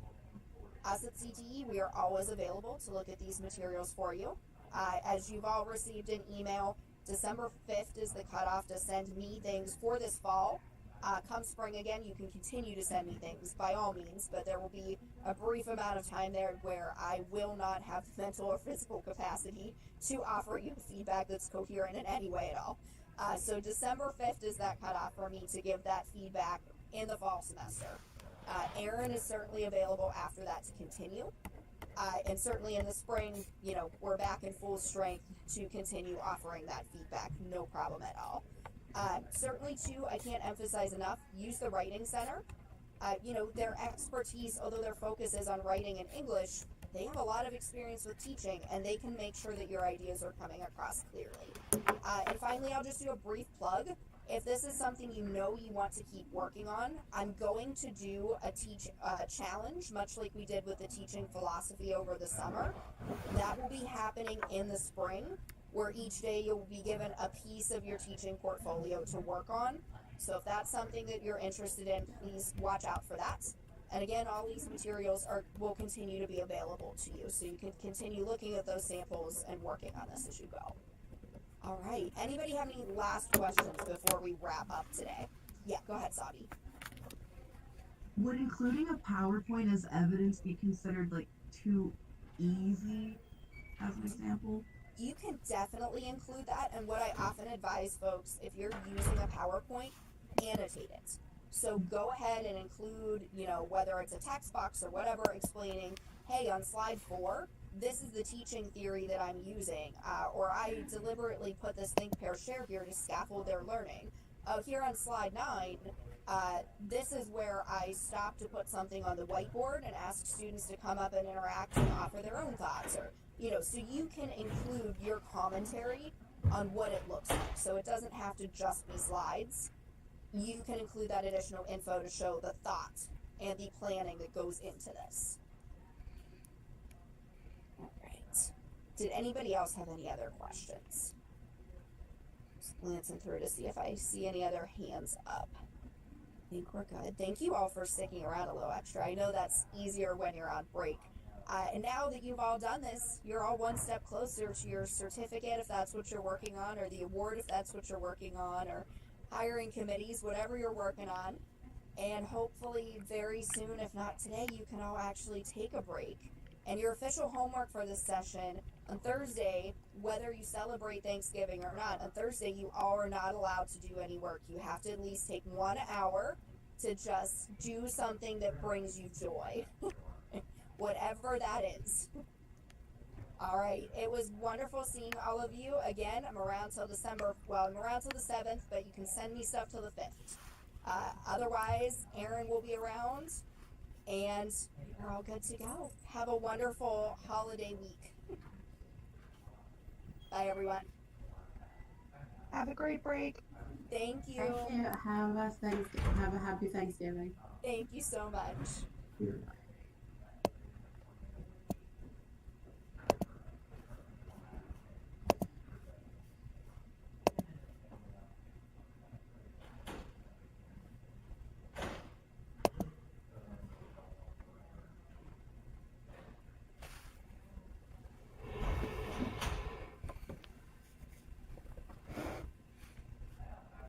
us at CTE, we are always available to look at these materials for you. As you've all received an email, December 5th is the cutoff to send me things for this fall. Come spring again, you can continue to send me things by all means, but there will be a brief amount of time there where I will not have the mental or physical capacity to offer you feedback that's coherent in any way at all. So December 5th is that cutoff for me to give that feedback in the fall semester. Erin is certainly available after that to continue. And certainly in the spring, we're back in full strength to continue offering that feedback, no problem at all. Certainly too, I can't emphasize enough, use the Writing Center. Their expertise, although their focus is on writing and English, they have a lot of experience with teaching and they can make sure that your ideas are coming across clearly. And finally, I'll just do a brief plug. If this is something you want to keep working on, I'm going to do a challenge, much like we did with the teaching philosophy over the summer. That will be happening in the spring, where each day you'll be given a piece of your teaching portfolio to work on. So if that's something that you're interested in, please watch out for that. And again, all these materials will continue to be available to you, so you can continue looking at those samples and working on this as you go. All right. Anybody have any last questions before we wrap up today? Yeah, go ahead, Sabi. Would including a PowerPoint as evidence be considered too easy as an example? You can definitely include that, and what I often advise folks, if you're using a PowerPoint, annotate it. So go ahead and include, whether it's a text box or whatever, explaining, hey, on slide 4, this is the teaching theory that I'm using, or I deliberately put this think, pair, share here to scaffold their learning. Here on slide 9, this is where I stopped to put something on the whiteboard and ask students to come up and interact and offer their own thoughts, or so you can include your commentary on what it looks like. So it doesn't have to just be slides. you can include that additional info to show the thought and the planning that goes into this. All right. Did anybody else have any other questions? Just glancing through to see if I see any other hands up. I think we're good. Thank you all for sticking around a little extra. I know that's easier when you're on break. And now that you've all done this, you're all one step closer to your certificate if that's what you're working on, or the award if that's what you're working on, or hiring committees, whatever you're working on. And hopefully very soon, if not today, you can all actually take a break. And your official homework for this session on Thursday, whether you celebrate Thanksgiving or not, on Thursday you all are not allowed to do any work. You have to at least take 1 hour to just do something that brings you joy. Whatever that is. All right, it was wonderful seeing all of you. Again, I'm around till December, well, I'm around till the 7th, but you can send me stuff till the 5th. Otherwise, Aaron will be around, and we're all good to go. Have a wonderful holiday week. Bye, everyone. Have a great break. Thank you. Thank you. Have a happy Thanksgiving. Thank you so much. Bye.